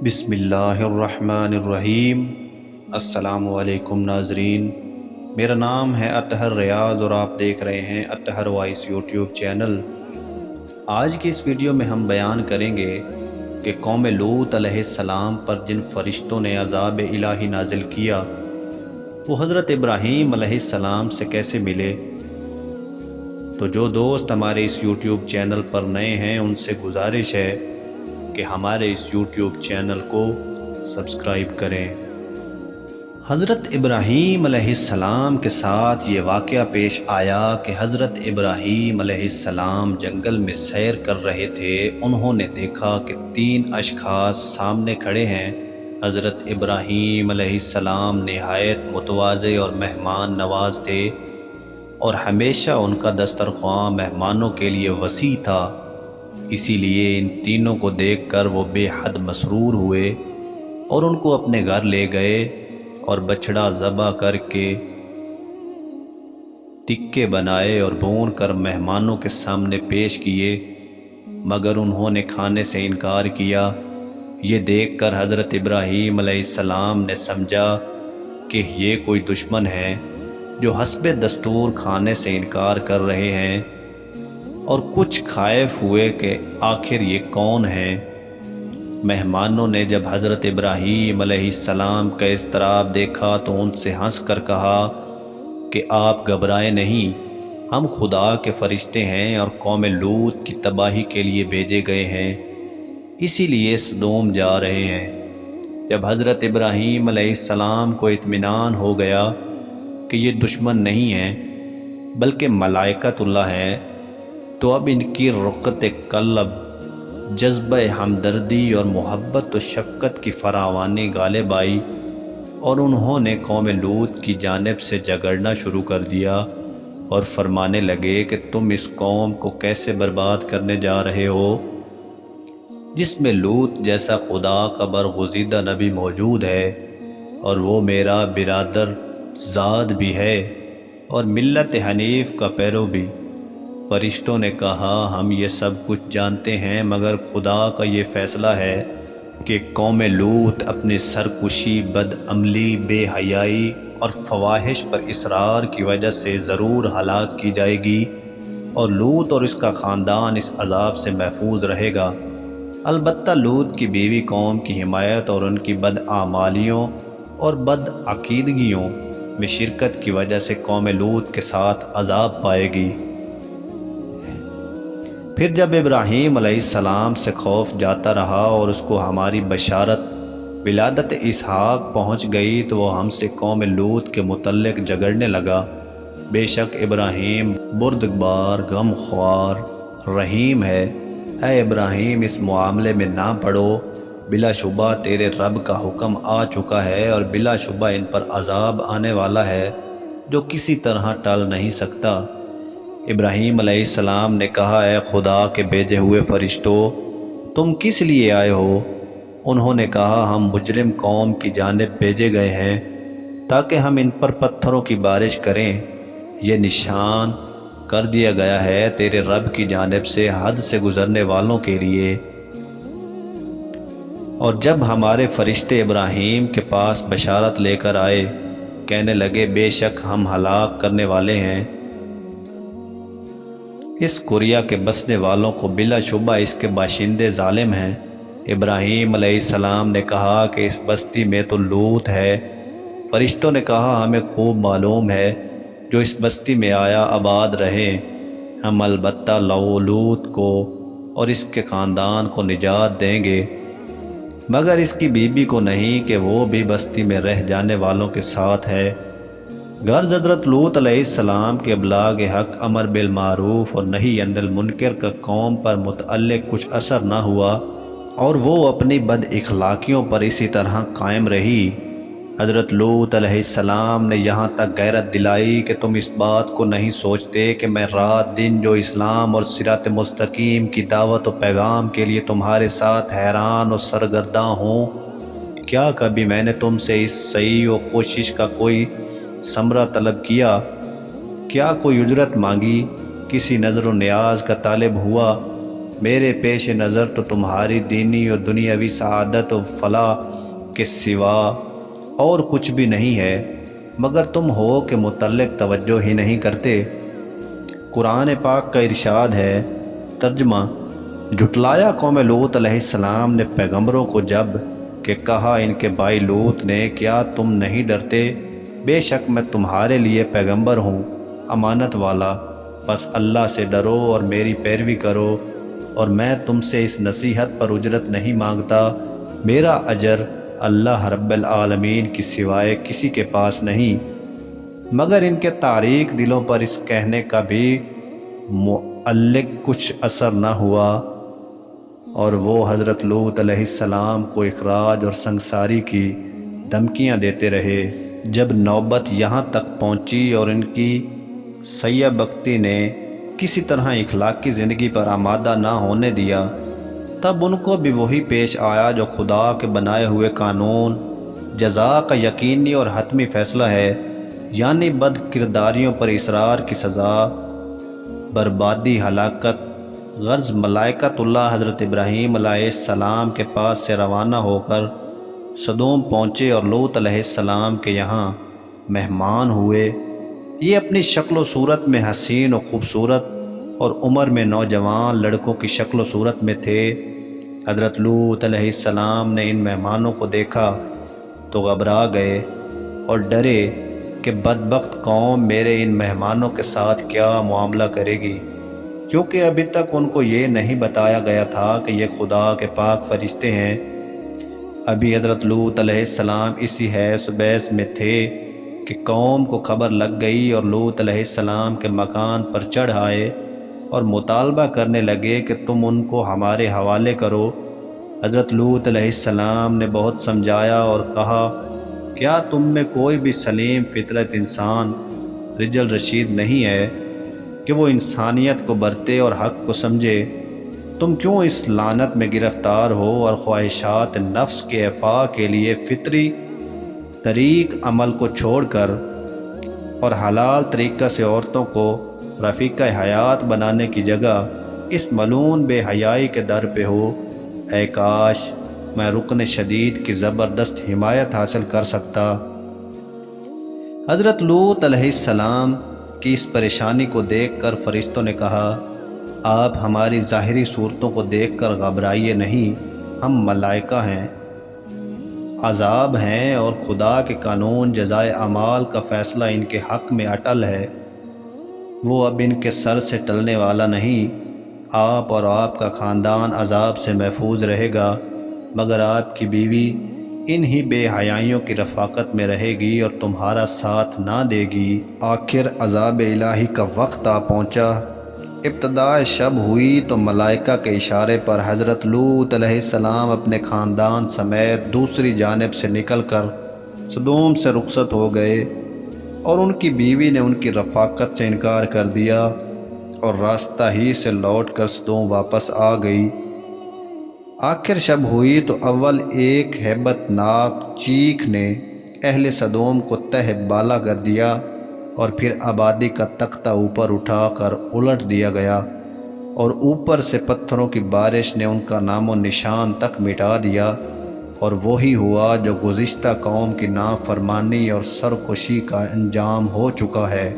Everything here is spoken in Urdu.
بسم اللہ الرحمن الرحیم۔ السلام علیکم ناظرین، میرا نام ہے اطہر ریاض اور آپ دیکھ رہے ہیں اطہر وائس یوٹیوب چینل۔ آج کی اس ویڈیو میں ہم بیان کریں گے کہ قوم لوط علیہ السلام پر جن فرشتوں نے عذاب الہی نازل کیا وہ حضرت ابراہیم علیہ السلام سے کیسے ملے۔ تو جو دوست ہمارے اس یوٹیوب چینل پر نئے ہیں ان سے گزارش ہے کہ ہمارے اس یوٹیوب چینل کو سبسکرائب کریں۔ حضرت ابراہیم علیہ السلام کے ساتھ یہ واقعہ پیش آیا کہ حضرت ابراہیم علیہ السلام جنگل میں سیر کر رہے تھے۔ انہوں نے دیکھا کہ 3 اشخاص سامنے کھڑے ہیں۔ حضرت ابراہیم علیہ السلام نہایت متواضع اور مہمان نواز تھے اور ہمیشہ ان کا دسترخوان مہمانوں کے لیے وسیع تھا، اسی لیے ان تینوں کو دیکھ کر وہ بے حد مسرور ہوئے اور ان کو اپنے گھر لے گئے اور بچھڑا ذبح کر کے ٹکے بنائے اور بھون کر مہمانوں کے سامنے پیش کیے، مگر انہوں نے کھانے سے انکار کیا۔ یہ دیکھ کر حضرت ابراہیم علیہ السلام نے سمجھا کہ یہ کوئی دشمن ہے جو حسب دستور کھانے سے انکار کر رہے ہیں، اور کچھ خائف ہوئے کہ آخر یہ کون ہیں۔ مہمانوں نے جب حضرت ابراہیم علیہ السلام کا اضطراب دیکھا تو ان سے ہنس کر کہا کہ آپ گھبرائیں نہیں، ہم خدا کے فرشتے ہیں اور قوم لوط کی تباہی کے لیے بھیجے گئے ہیں، اسی لیے سدوم جا رہے ہیں۔ جب حضرت ابراہیم علیہ السلام کو اطمینان ہو گیا کہ یہ دشمن نہیں ہیں بلکہ ملائکۃ اللہ ہے، تو اب ان کی رقت قلب، جذبہ ہمدردی اور محبت و شفقت کی فراوانی غالب آئی اور انہوں نے قوم لوط کی جانب سے جھگڑنا شروع کر دیا اور فرمانے لگے کہ تم اس قوم کو کیسے برباد کرنے جا رہے ہو جس میں لوط جیسا خدا کا برگزیدہ نبی موجود ہے، اور وہ میرا برادر زاد بھی ہے اور ملت حنیف کا پیرو بھی۔ فرشتوں نے کہا ہم یہ سب کچھ جانتے ہیں، مگر خدا کا یہ فیصلہ ہے کہ قوم لوط اپنی سرکشی، بد عملی، بے حیائی اور فواحش پر اصرار کی وجہ سے ضرور ہلاک کی جائے گی، اور لوط اور اس کا خاندان اس عذاب سے محفوظ رہے گا۔ البتہ لوط کی بیوی قوم کی حمایت اور ان کی بدعمالیوں اور بدعقیدگیوں میں شرکت کی وجہ سے قوم لوط کے ساتھ عذاب پائے گی۔ پھر جب ابراہیم علیہ السلام سے خوف جاتا رہا اور اس کو ہماری بشارت ولادت اسحاق پہنچ گئی تو وہ ہم سے قوم لوط کے متعلق جھگڑنے لگا۔ بے شک ابراہیم بردبار، غم خوار، رحیم ہے۔ اے ابراہیم اس معاملے میں نہ پڑو، بلا شبہ تیرے رب کا حکم آ چکا ہے اور بلا شبہ ان پر عذاب آنے والا ہے جو کسی طرح ٹل نہیں سکتا۔ ابراہیم علیہ السلام نے کہا اے خدا کے بھیجے ہوئے فرشتوں، تم کس لیے آئے ہو؟ انہوں نے کہا ہم مجرم قوم کی جانب بھیجے گئے ہیں تاکہ ہم ان پر پتھروں کی بارش کریں۔ یہ نشان کر دیا گیا ہے تیرے رب کی جانب سے حد سے گزرنے والوں کے لیے۔ اور جب ہمارے فرشتے ابراہیم کے پاس بشارت لے کر آئے، کہنے لگے بے شک ہم ہلاک کرنے والے ہیں اس قریہ کے بسنے والوں کو، بلا شبہ اس کے باشندے ظالم ہیں۔ ابراہیم علیہ السلام نے کہا کہ اس بستی میں تو لوط ہے۔ فرشتوں نے کہا ہمیں خوب معلوم ہے جو اس بستی میں آیا آباد رہے، ہم البتہ لوط کو اور اس کے خاندان کو نجات دیں گے، مگر اس کی بیوی کو نہیں کہ وہ بھی بستی میں رہ جانے والوں کے ساتھ ہے۔ غرض حضرت لوط علیہ السلام کے ابلاغ حق، امر بالمعروف اور نہی عن المنکر کا قوم پر متعلق کچھ اثر نہ ہوا اور وہ اپنی بد اخلاقیوں پر اسی طرح قائم رہی۔ حضرت لوط علیہ السلام نے یہاں تک غیرت دلائی کہ تم اس بات کو نہیں سوچتے کہ میں رات دن جو اسلام اور صراط مستقیم کی دعوت و پیغام کے لیے تمہارے ساتھ حیران اور سرگرداں ہوں؟ کیا کبھی میں نے تم سے اس سعی و کوشش کا کوئی ثمرہ طلب کیا؟ کیا کوئی اجرت مانگی؟ کسی نظر و نیاز کا طالب ہوا؟ میرے پیش نظر تو تمہاری دینی اور دنیاوی سعادت و فلاح کے سوا اور کچھ بھی نہیں ہے، مگر تم ہو کہ متعلق توجہ ہی نہیں کرتے۔ قرآن پاک کا ارشاد ہے، ترجمہ: جھٹلایا قوم لوط علیہ السلام نے پیغمبروں کو جب کہ کہا ان کے بھائی لوط نے، کیا تم نہیں ڈرتے؟ بے شک میں تمہارے لیے پیغمبر ہوں، امانت والا، بس اللہ سے ڈرو اور میری پیروی کرو، اور میں تم سے اس نصیحت پر اجرت نہیں مانگتا، میرا اجر اللہ رب العالمین کی سوائے کسی کے پاس نہیں۔ مگر ان کے تاریک دلوں پر اس کہنے کا بھی معلق کچھ اثر نہ ہوا، اور وہ حضرت لوط علیہ السلام کو اخراج اور سنگساری کی دھمکیاں دیتے رہے۔ جب نوبت یہاں تک پہنچی اور ان کی سیاہ بختی نے کسی طرح اخلاقی زندگی پر آمادہ نہ ہونے دیا، تب ان کو بھی وہی پیش آیا جو خدا کے بنائے ہوئے قانون جزا کا یقینی اور حتمی فیصلہ ہے، یعنی بد کرداریوں پر اصرار کی سزا، بربادی، ہلاکت۔ غرض ملائکۃ اللہ حضرت ابراہیم علیہ السلام کے پاس سے روانہ ہو کر سدوم پہنچے اور لوط علیہ السلام کے یہاں مہمان ہوئے۔ یہ اپنی شکل و صورت میں حسین و خوبصورت اور عمر میں نوجوان لڑکوں کی شکل و صورت میں تھے۔ حضرت لوط علیہ السلام نے ان مہمانوں کو دیکھا تو گھبرا گئے اور ڈرے کہ بدبخت قوم میرے ان مہمانوں کے ساتھ کیا معاملہ کرے گی، کیونکہ ابھی تک ان کو یہ نہیں بتایا گیا تھا کہ یہ خدا کے پاک فرشتے ہیں۔ ابھی حضرت لوط علیہ السلام اسی حیث و بیس میں تھے کہ قوم کو خبر لگ گئی اور لوط علیہ السلام کے مکان پر چڑھ آئے اور مطالبہ کرنے لگے کہ تم ان کو ہمارے حوالے کرو۔ حضرت لوط علیہ السلام نے بہت سمجھایا اور کہا، کیا تم میں کوئی بھی سلیم فطرت انسان رجل رشید نہیں ہے کہ وہ انسانیت کو برتے اور حق کو سمجھے؟ تم کیوں اس لعنت میں گرفتار ہو اور خواہشات نفس کے افعاء کے لیے فطری طریق عمل کو چھوڑ کر اور حلال طریقہ سے عورتوں کو رفیقہ حیات بنانے کی جگہ اس ملعون بے حیائی کے در پہ ہو؟ اے کاش میں رکن شدید کی زبردست حمایت حاصل کر سکتا۔ حضرت لوط علیہ السلام کی اس پریشانی کو دیکھ کر فرشتوں نے کہا، آپ ہماری ظاہری صورتوں کو دیکھ کر گھبرائیے نہیں، ہم ملائکہ ہیں، عذاب ہیں، اور خدا کے قانون جزائے اعمال کا فیصلہ ان کے حق میں اٹل ہے، وہ اب ان کے سر سے ٹلنے والا نہیں۔ آپ اور آپ کا خاندان عذاب سے محفوظ رہے گا، مگر آپ کی بیوی انہی بے حیائیوں کی رفاقت میں رہے گی اور تمہارا ساتھ نہ دے گی۔ آخر عذاب الہی کا وقت آ پہنچا۔ ابتداء شب ہوئی تو ملائکہ کے اشارے پر حضرت لوط علیہ السلام اپنے خاندان سمیت دوسری جانب سے نکل کر سدوم سے رخصت ہو گئے، اور ان کی بیوی نے ان کی رفاقت سے انکار کر دیا اور راستہ ہی سے لوٹ کر سدوم واپس آ گئی۔ آخر شب ہوئی تو اول ایک ہیبت ناک چیخ نے اہل سدوم کو تہ بالا کر دیا، اور پھر آبادی کا تختہ اوپر اٹھا کر الٹ دیا گیا، اور اوپر سے پتھروں کی بارش نے ان کا نام و نشان تک مٹا دیا، اور وہی ہوا جو گزشتہ قوم کی نافرمانی اور سرکشی کا انجام ہو چکا ہے۔